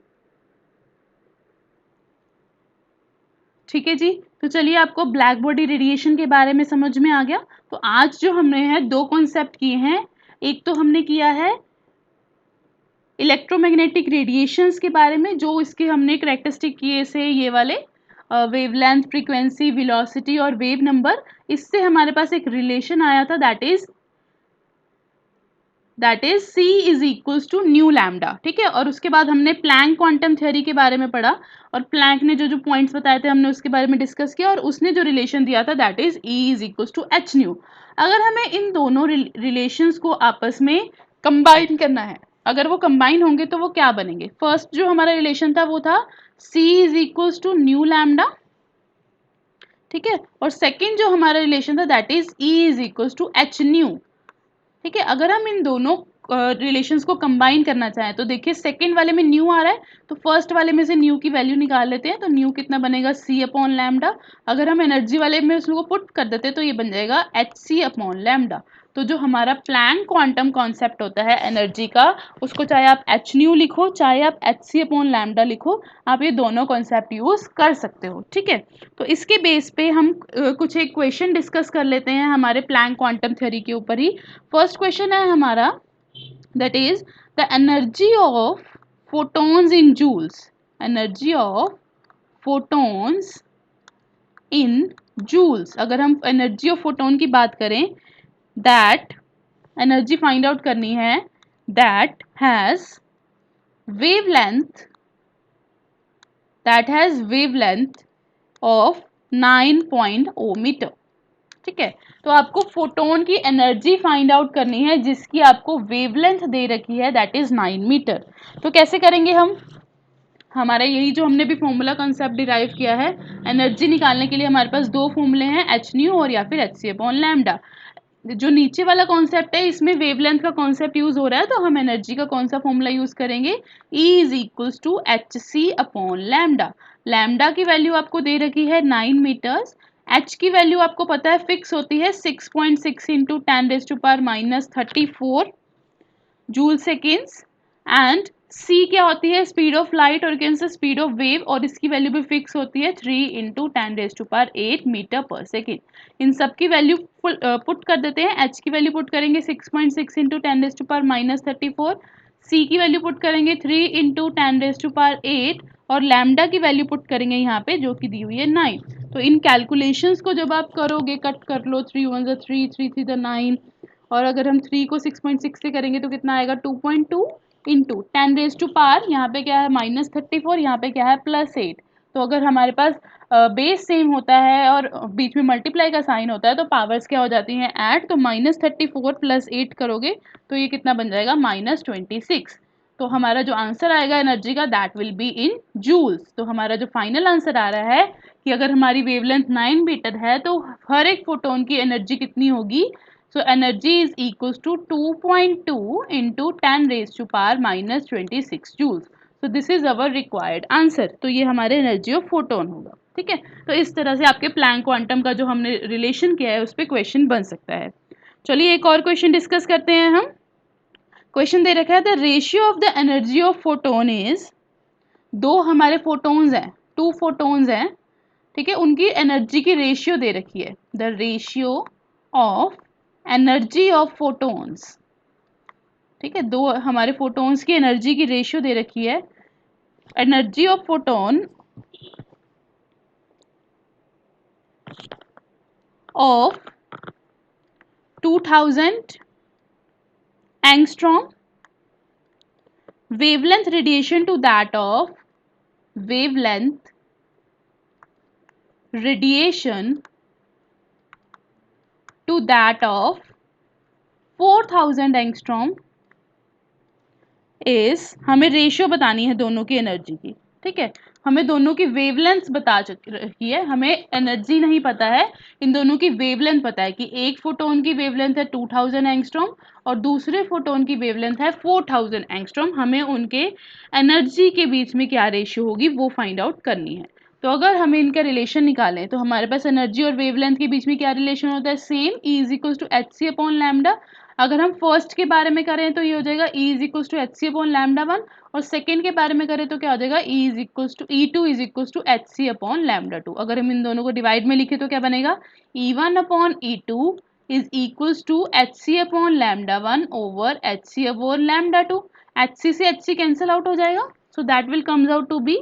ठीक है जी, तो चलिए आपको ब्लैक बॉडी रेडिएशन के बारे में समझ में आ गया। तो आज जो हमने है दो कॉन्सेप्ट किए हैं, एक तो हमने किया है इलेक्ट्रोमैग्नेटिक रेडिएशंस के बारे में, जो इसके हमने करेक्टरिस्टिक किए से ये वाले वेवलेंथ, फ्रीक्वेंसी, वेलोसिटी और वेव नंबर, इससे हमारे पास एक रिलेशन आया था, that is C is equals to nu lambda. ठीक है, और उसके बाद हमने प्लैंक क्वांटम थ्योरी के बारे में पढ़ा, और प्लैंक ने जो जो पॉइंट्स बताए थे हमने उसके बारे में डिस्कस किया, और उसने जो रिलेशन दिया था that is E is equals to H nu. अगर हमें इन दोनों रिलेशंस को आपस में कंबाइन करना है, अगर वो कंबाइन होंगे तो वो क्या बनेंगे? फर्स्ट जो हमारा रिलेशन था वो था C is equals to nu lambda. ठीक है, और सेकेंड जो हमारा रिलेशन था that is E is equals to H nu. ठीक है, अगर हम इन दोनों रिलेशंस को कंबाइन करना चाहें तो देखिए सेकंड वाले में न्यू आ रहा है, तो फर्स्ट वाले में से न्यू की वैल्यू निकाल लेते हैं। तो न्यू कितना बनेगा? C upon lambda. अगर हम एनर्जी वाले में उसको पुट कर देते हैं तो ये बन जाएगा HC अपॉन लैम्डा। तो जो हमारा प्लैंक क्वांटम कॉन्सेप्ट होता है एनर्जी का, उसको चाहे आप एच न्यू लिखो चाहे आप HC अपॉन लैम्डा लिखो, आप ये दोनों कॉन्सेप्ट यूज कर सकते हो। ठीक है, तो इसके बेस पे हम कुछ एक क्वेश्चन डिस्कस कर लेते हैं हमारे प्लैंक क्वांटम थ्योरी के ऊपर ही। फर्स्ट क्वेश्चन है हमारा, that is the energy of photons in joules, energy of photons in joules. अगर हम एनर्जी ऑफ फोटोन की बात करें, दैट एनर्जी फाइंड आउट करनी है, that has wavelength of 9 metre. ठीक है, तो आपको फोटोन की एनर्जी फाइंड आउट करनी है जिसकी आपको वेवलेंथ दे रखी है, दैट इज 9 मीटर। तो कैसे करेंगे हम? हमारा यही जो हमने भी फॉर्मूला कंसेप्ट डिराइव किया है, एनर्जी निकालने के लिए हमारे पास दो फॉर्मूले हैं, एच न्यू और या फिर एच सी अपॉन लैम्डा। जो नीचे वाला कॉन्सेप्ट है इसमें वेवलेंथ का कॉन्सेप्ट यूज हो रहा है, तो हम एनर्जी का कौन सा फॉर्मूला यूज करेंगे? E is equals to H C upon lambda. Lambda की वैल्यू आपको दे रखी है 9 मीटर्स, एच की वैल्यू आपको पता है फिक्स होती है 6.6 इंटू 10⁻⁻34 जूल सेकेंड्स, एंड सी क्या होती है, स्पीड ऑफ लाइट और can say speed of wave, और इसकी वैल्यू भी फिक्स होती है 3 इंटू 10⁸ मीटर पर सेकेंड। इन सब की वैल्यू पुट कर देते हैं। एच की वैल्यू पुट करेंगे 6.6 इंटू 10⁻−34, सी की वैल्यू पुट करेंगे 3 इंटू 10⁸, और लैम्डा की वैल्यू पुट करेंगे यहाँ पे जो कि दी हुई है 9। तो इन कैलकुलेशंस को जब आप करोगे, कट कर लो, 3 1 3 3 3 9, और अगर हम 3 को 6.6 से करेंगे तो कितना आएगा 2.2 इंटू 10⁻, यहाँ पे क्या है -34, यहाँ पे क्या है +8। तो अगर हमारे पास बेस सेम होता है और बीच में मल्टीप्लाई का साइन होता है तो पावर्स क्या हो जाती हैं ऐड, तो -34 + 8 करोगे तो ये कितना बन जाएगा -26। तो हमारा जो आंसर आएगा एनर्जी का that will be in joules. तो हमारा जो फाइनल आंसर आ रहा है कि अगर हमारी वेवलेंथ 9 मीटर है तो हर एक फोटोन की एनर्जी कितनी होगी। So energy is equals to 2.2 into 10⁻⁻26 joules. So this is our required answer. तो ये हमारे एनर्जी ऑफ फोटोन होगा। ठीक है, तो इस तरह से आपके प्लैंक क्वांटम का जो हमने रिलेशन किया है उस पर क्वेश्चन बन सकता है। चलिए एक और क्वेश्चन डिस्कस करते हैं हम। क्वेश्चन दे रखा है the ratio of the energy of photon is, दो हमारे फोटोन्स हैं, 2 फोटोन्स हैं, ठीक है, उनकी एनर्जी की रेशियो दे रखी है, the ratio of energy of photons. ठीक है, दो हमारे फोटोन्स की एनर्जी की रेशियो दे रखी है, energy of photon of 2000 angstrom, wavelength radiation to that of wavelength radiation to that of 4000 angstrom is, हमें रेशियो बतानी है दोनों की एनर्जी की। ठीक है, हमें दोनों की वेवलेंथ बता रखी है, हमें एनर्जी नहीं पता है, इन दोनों की वेवलेंथ पता है कि एक फोटोन की वेवलेंथ है 2000 एंगस्ट्रॉम और दूसरे फोटोन की वेवलेंथ है 4000 एंगस्ट्रॉम। हमें उनके एनर्जी के बीच में क्या रेशियो होगी वो फाइंड आउट करनी है। तो अगर हमें इनका रिलेशन निकालें तो हमारे पास एनर्जी और वेवलेंथ के बीच में क्या रिलेशन होता है, same, E is equal to H C upon lambda. अगर हम फर्स्ट के बारे में करें तो ये हो जाएगा E is equal to H C upon lambda 1, और सेकेंड के बारे में करें तो क्या हो जाएगा E is equal to E2 is equal to H C upon lambda 2। अगर हम इन दोनों को डिवाइड में लिखे तो क्या बनेगा, E1 upon E2 is equal to H C upon lambda 1 over H C upon lambda 2। H C से एच सी कैंसिल आउट हो जाएगा, so that will comes out to be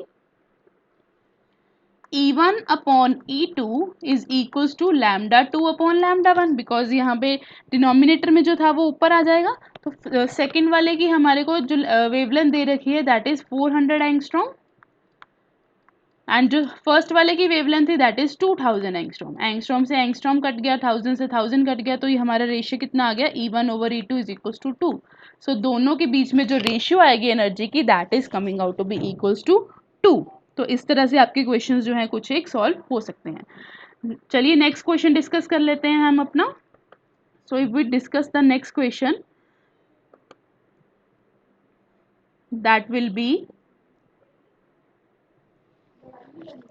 E1 upon E2 is equals to lambda 2 upon lambda 1, because यहाँ पे denominator में जो था वो ऊपर आ जाएगा। तो सेकंड वाले की हमारे को जो वेवलेंथ दे रखी है दैट इज 400 एंगस्ट्रॉम, एंड जो फर्स्ट वाले की वेवलेंथ थी दैट इज 2000 एंगस्ट्रॉम। एंगस्ट्रॉम से एंगस्ट्रॉम कट गया, 1000 से 1000 कट गया, तो ये हमारा रेशियो कितना आ गया, E1 over E2 is equals to 2। So दोनों के बीच में जो रेशियो आएगी एनर्जी की that is coming out to be equals to 2। तो इस तरह से आपके क्वेश्चंस जो हैं कुछ एक सॉल्व हो सकते हैं। चलिए नेक्स्ट क्वेश्चन डिस्कस कर लेते हैं हम अपना। So if we discuss the next question that will be,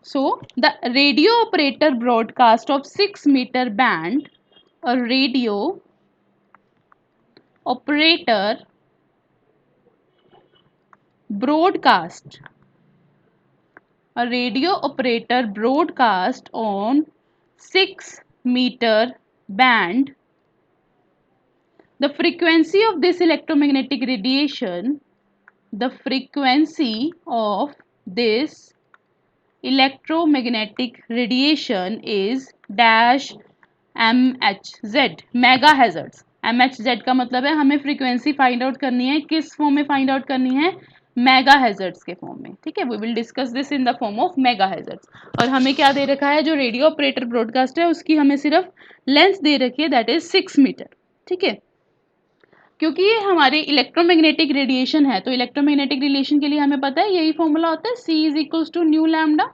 so the radio operator broadcast of 6-meter band, a radio operator broadcast, a radio operator broadcast on 6-meter band. The frequency of this electromagnetic radiation, the frequency of this electromagnetic radiation is dash MHz, mega hazards. MHz का मतलब है हमें frequency find out करनी है, किस form में find out करनी है, मेगा हैजर्ड्स के फॉर्म में। ठीक है, we will discuss this in the form of mega hazards. और हमें क्या दे रखा है, जो रेडियो ऑपरेटर ब्रॉडकास्ट है उसकी हमें सिर्फ लेंथ दे रखी है दैट इज 6 मीटर। ठीक है, क्योंकि ये हमारे इलेक्ट्रोमैग्नेटिक रेडिएशन है तो इलेक्ट्रोमैग्नेटिक रेडिएशन के लिए हमें पता है यही फॉर्मूला होता है, C is equals to nu lambda.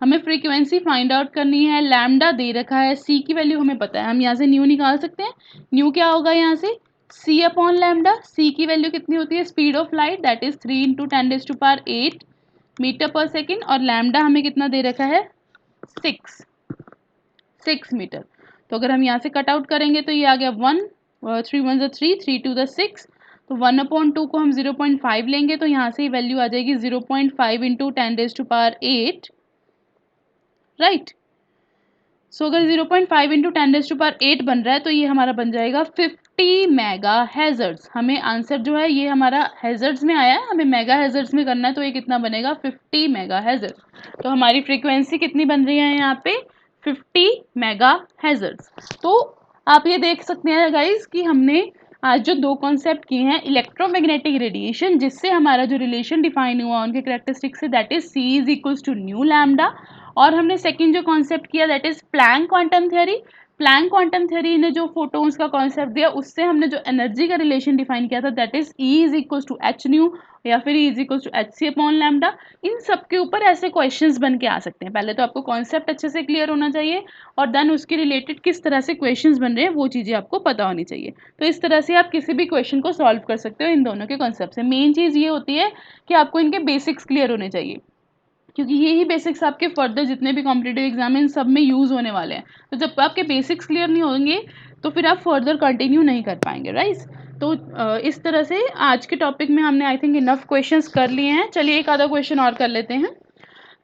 हमें फ्रीक्वेंसी फाइंड आउट करनी है, लैम्डा दे रखा है, सी की वैल्यू हमें पता है, हम यहाँ से न्यू निकाल सकते हैं। न्यू क्या होगा यहाँ से, सी अपॉन लैम्डा। सी की वैल्यू कितनी होती है, speed of light that is 3 into 10⁸ metre per second, और लैम्डा हमें कितना दे रखा है 6 मीटर। तो अगर हम यहाँ से कट आउट करेंगे तो ये आ गया 1, 3 1 3 3 2 6, तो 1/2 को हम 0.5 लेंगे तो यहाँ से वैल्यू आ जाएगी 0.5 इंटू 10⁸ राइट। सो अगर 0.5 इंटू 10⁸ बन रहा है तो ये हमारा बन जाएगा 50 मेगा हैजर्ड्स। हमें आंसर जो है ये हमारा हैजर्ड्स में आया है, हमें मेगा हैजर्ड्स में करना है, तो ये कितना बनेगा 50 मेगा हैजर्ड्स। तो हमारी फ्रीक्वेंसी कितनी बन रही है यहाँ पे 50 मेगा हैजर्ड्स। तो आप ये देख सकते हैं गाइज कि हमने आज जो दो कॉन्सेप्ट किए हैं, इलेक्ट्रोमैग्नेटिक रेडिएशन जिससे हमारा जो रिलेशन डिफाइन हुआ उनके कैरेक्टरिस्टिक से, that is C is equals to nu lambda. और हमने सेकंड जो कॉन्सेप्ट किया that is Planck quantum theory. Planck quantum theory ने जो फोटोन्स का कॉन्सेप्ट दिया उससे हमने जो एनर्जी का रिलेशन डिफाइन किया था that is E is equals to H nu या फिर E is equals to H C upon lambda. इन सब के ऊपर ऐसे क्वेश्चंस बन के आ सकते हैं। पहले तो आपको कॉन्सेप्ट अच्छे से क्लियर होना चाहिए और देन उसके रिलेटेड किस तरह से क्वेश्चंस बन रहे हैं वो चीज़ें आपको पता होनी चाहिए। तो इस तरह से आप किसी भी क्वेश्चन को सॉल्व कर सकते हो इन दोनों के कॉन्सेप्ट से। मेन चीज़ ये होती है कि आपको इनके बेसिक्स क्लियर होने चाहिए, क्योंकि यही बेसिक्स आपके फर्दर जितने भी कॉम्पिटिटिव एग्जाम हैं इन सब में यूज़ होने वाले हैं। तो जब आपके बेसिक्स क्लियर नहीं होंगे तो फिर आप फर्दर कंटिन्यू नहीं कर पाएंगे, राइट। तो इस तरह से आज के टॉपिक में हमने आई थिंक इनफ क्वेश्चंस कर लिए हैं। चलिए एक आधा क्वेश्चन और कर लेते हैं।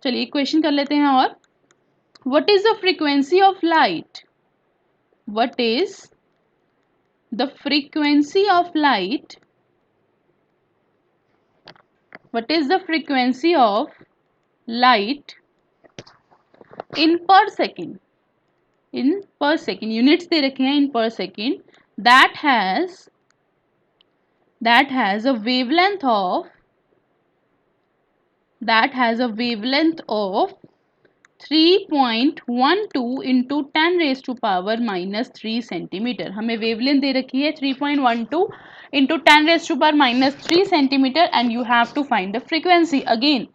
चलिए एक क्वेश्चन कर लेते हैं और, what is the frequency of light? What is the frequency of light? What is the frequency of light in per second? In per second units दे रखे हैं इन per second, that has a wavelength of 3.12 into 10⁻³ centimetre. हमें wavelength दे रखी है 3.12 into 10⁻³ centimetre and you have to find the frequency. Again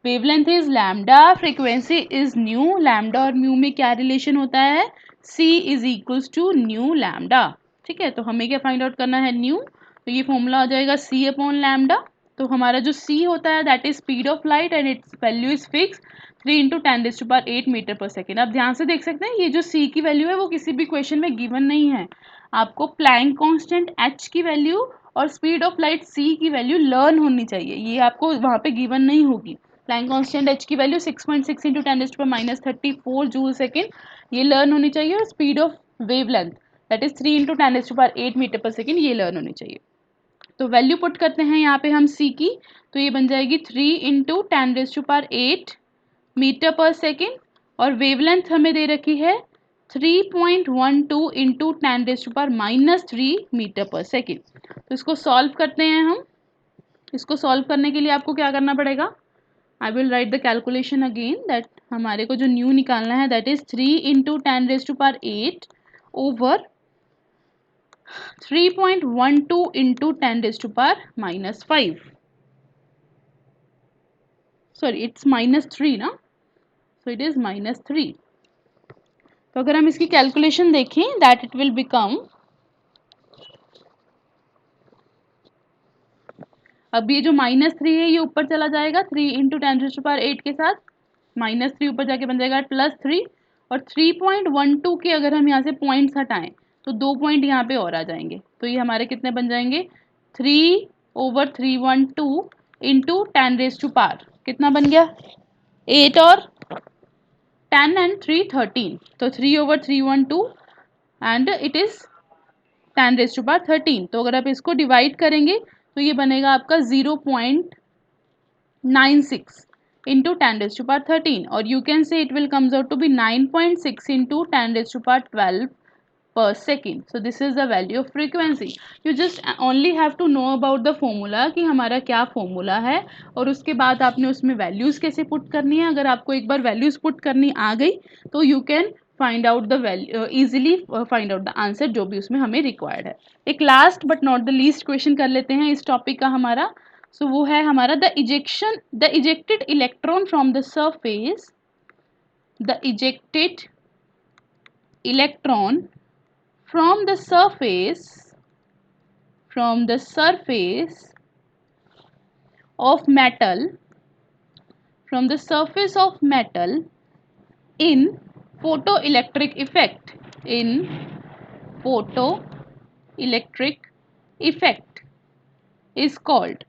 wavelength is lambda, frequency is nu. Lambda और mu में क्या रिलेशन होता है? C is equals to nu lambda. ठीक है, तो हमें क्या फाइंड आउट करना है? न्यू। तो ये फॉर्मूला आ जाएगा C अपॉन लैम्डा। तो हमारा जो C होता है that is speed of light and its value is fix 3 into 10⁸ metre per second. आप ध्यान से देख सकते हैं ये जो C की वैल्यू है वो किसी भी क्वेश्चन में गिवन नहीं है। आपको प्लैंक कांस्टेंट H की वैल्यू और स्पीड ऑफ लाइट C की वैल्यू लर्न होनी चाहिए, ये आपको वहाँ पे गिवन नहीं होगी। प्लैंक कांस्टेंट H की वैल्यू 6.6 इंटू 10⁻34 जूल सेकेंड, ये लर्न होनी चाहिए। और speed of wavelength that is 3 into 10⁸ metre per second, ये लर्न होनी चाहिए। तो वैल्यू पुट करते हैं यहाँ पे हम C की, तो ये बन जाएगी 3 इंटू 10⁸ मीटर पर सेकेंड और वेवलेंथ हमें दे रखी है 3.12 इंटू 10⁻³ मीटर पर सेकेंड। तो इसको सॉल्व करते हैं हम। इसको सॉल्व करने के लिए आपको क्या करना पड़ेगा? I will write the calculation again that हमारे को जो न्यू निकालना है that is 3 into 10⁸ over 3.12 into 10⁻⁻5। Sorry it's -3 ना, सो इट इज -3। तो अगर हम इसकी कैलकुलेशन देखें दैट इट विल बिकम, अब ये जो -3 है ये ऊपर चला जाएगा 3 इंटू 10⁸ के साथ, -3 ऊपर जाके बन जाएगा +3 और 3.12 के अगर हम यहाँ से पॉइंट्स हटाएं तो 2 पॉइंट यहाँ पे और आ जाएंगे। तो ये हमारे कितने बन जाएंगे 3/312 इंटू 10⁻, कितना बन गया 8 और 10 एंड 3 13, तो 3/312 एंड इट इज 10⁻13। तो अगर आप इसको डिवाइड करेंगे तो ये बनेगा आपका 0.96 इंटू 10⁻13 और you can say it will comes out to be 9.6 into 10⁻12 per second. So this is the value of frequency. You just only have to know about the formula कि हमारा क्या फॉर्मूला है और उसके बाद आपने उसमें वैल्यूज़ कैसे पुट करनी है। अगर आपको एक बार वैल्यूज़ पुट करनी आ गई तो you can find out the value, easily find out the answer जो भी उसमें हमें रिक्वायर्ड है। एक last but not the least question कर लेते हैं इस टॉपिक का हमारा। सो वो है हमारा the ejected electron from the surface, the ejected electron from the surface of metal, from the surface of metal in photoelectric effect, in photoelectric effect, is called.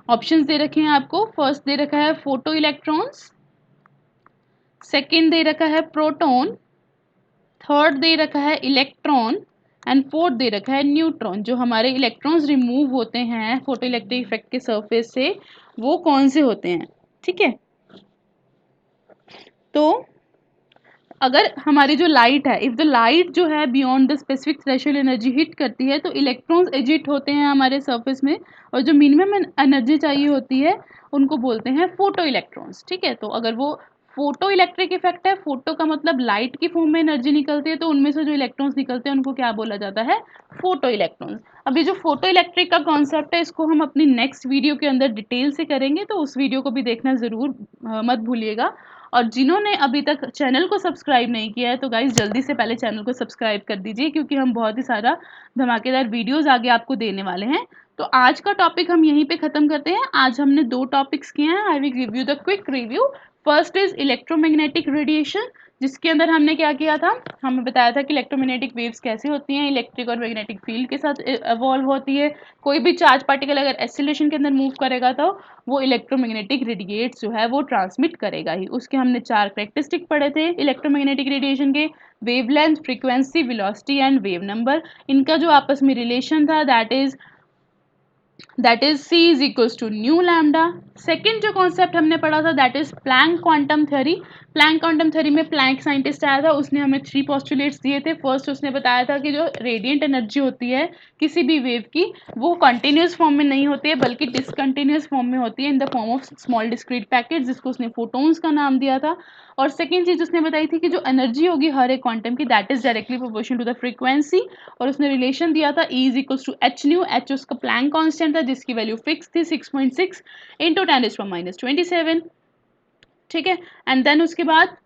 Options दे रखे हैं आपको। फर्स्ट दे रखा है फोटो इलेक्ट्रॉन्स, सेकेंड दे रखा है proton, third दे रखा है इलेक्ट्रॉन एंड फोर्थ दे रखा है न्यूट्रॉन। जो हमारे इलेक्ट्रॉन्स रिमूव होते हैं फोटो इलेक्ट्रिक इफेक्ट के सरफेस से, वो कौन से होते हैं, ठीक है। तो अगर हमारी जो लाइट है, इफ द लाइट जो है beyond the specific threshold energy hit करती है, तो इलेक्ट्रॉन्स एजिट होते हैं हमारे सरफेस में, और जो मिनिमम एनर्जी चाहिए होती है उनको बोलते हैं फोटो इलेक्ट्रॉन्स, ठीक है। तो अगर वो फोटो इलेक्ट्रिक इफेक्ट है, फोटो का मतलब लाइट की फॉर्म में एनर्जी निकलती है, तो उनमें से जो इलेक्ट्रॉन्स निकलते हैं उनको क्या बोला जाता है, फोटो इलेक्ट्रॉन्स। अभी जो फोटो इलेक्ट्रिक का कॉन्सेप्ट है, इसको हम अपनी नेक्स्ट वीडियो के अंदर डिटेल से करेंगे, तो उस वीडियो को भी देखना ज़रूर मत भूलिएगा। और जिन्होंने अभी तक चैनल को सब्सक्राइब नहीं किया है, तो गाइस जल्दी से पहले चैनल को सब्सक्राइब कर दीजिए, क्योंकि हम बहुत ही सारा धमाकेदार वीडियोस आगे आपको देने वाले हैं। तो आज का टॉपिक हम यहीं पे ख़त्म करते हैं। आज हमने 2 टॉपिक्स किए हैं। I will give you the quick review. First is electromagnetic radiation, जिसके अंदर हमने क्या किया था, हमें बताया था कि इलेक्ट्रोमैग्नेटिक वेव्स कैसे होती हैं, इलेक्ट्रिक और मैग्नेटिक फील्ड के साथ इवॉल्व होती है। कोई भी चार्ज पार्टिकल अगर एक्सीलरेशन के अंदर मूव करेगा, तो वो इलेक्ट्रोमैग्नेटिक रेडिएट्स जो है वो ट्रांसमिट करेगा ही। उसके हमने 4 कैरेक्टरिस्टिक पढ़े थे इलेक्ट्रोमैग्नेटिक रेडिएशन के, wavelength, frequency, velocity and wave number. इनका जो आपस में रिलेशन था, that is C is equals to nu lambda. Second जो कॉन्सेप्ट हमने पढ़ा था, that is Planck quantum theory. Planck quantum theory में प्लैंक साइंटिस्ट आया था, उसने हमें 3 पोस्टुलेट्स दिए थे। फर्स्ट उसने बताया था कि जो रेडिएंट एनर्जी होती है किसी भी वेव की, वो कंटिन्यूस फॉर्म में नहीं होती है, बल्कि डिसकंटिन्यूस फॉर्म में होती है in the form of small discrete packet, जिसको उसने फोटोन्स का नाम दिया था। और सेकेंड चीज उसने बताई थी कि जो एनर्जी होगी हर एक क्वांटम की, that is directly proportional to the frequency. और उसने रिलेशन दिया था E is equals to H nu. H उसका प्लैंक कांस्टेंट था, जिसकी वैल्यू फिक्स थी 6.6 इंटू 10⁻⁻27, ठीक है। एंड देन उसके बाद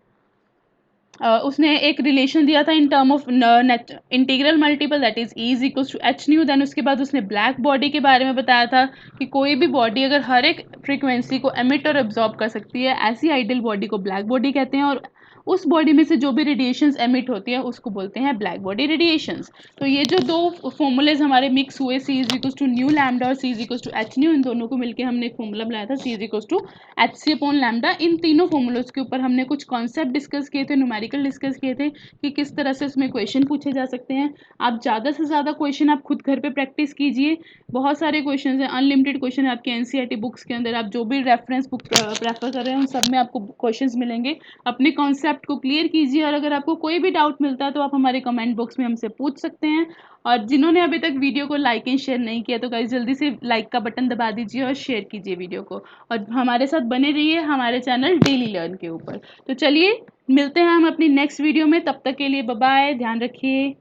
उसने एक रिलेशन दिया था in term of integral multiple, that is E is equals to H nu. Then उसके बाद उसने ब्लैक बॉडी के बारे में बताया था कि कोई भी बॉडी अगर हर एक फ्रीक्वेंसी को एमिट और एब्जॉर्ब कर सकती है, ऐसी आइडियल बॉडी को ब्लैक बॉडी कहते हैं, और उस बॉडी में से जो भी रेडिएशंस एमिट होती है उसको बोलते हैं ब्लैक बॉडी रेडिएशंस। तो ये जो 2 फॉर्मूलेज हमारे मिक्स हुए, C is equals to nu lambda और C is equals to H nu, इन दोनों को मिलकर हमने एक फॉर्मूला बनाया था, C is equals to H C upon lambda. इन तीनों फॉर्मूलोज के ऊपर हमने कुछ कॉन्सेप्ट डिस्कस किए थे, न्यूमेरिकल डिस्कस किए थे कि किस तरह से इसमें क्वेश्चन पूछे जा सकते हैं। आप ज़्यादा से ज़्यादा क्वेश्चन आप खुद घर पे प्रैक्टिस कीजिए। बहुत सारे क्वेश्चन हैं, अनलिमिटेड क्वेश्चन है आपके एनसीईआरटी बुक्स के अंदर। आप जो भी रेफरेंस बुक प्रेफर कर रहे हैं उन सब में आपको क्वेश्चंस मिलेंगे। अपने कॉन्सेप्ट को क्लियर कीजिए, और अगर आपको कोई भी डाउट मिलता है तो आप हमारे कमेंट बॉक्स में हमसे पूछ सकते हैं। और जिन्होंने अभी तक वीडियो को लाइक एंड शेयर नहीं किया, तो गाइस जल्दी से लाइक का बटन दबा दीजिए और शेयर कीजिए वीडियो को, और हमारे साथ बने रहिए हमारे चैनल डेली लर्न के ऊपर। तो चलिए मिलते हैं हम अपनी नेक्स्ट वीडियो में, तब तक के लिए बाय बाय, ध्यान रखिए।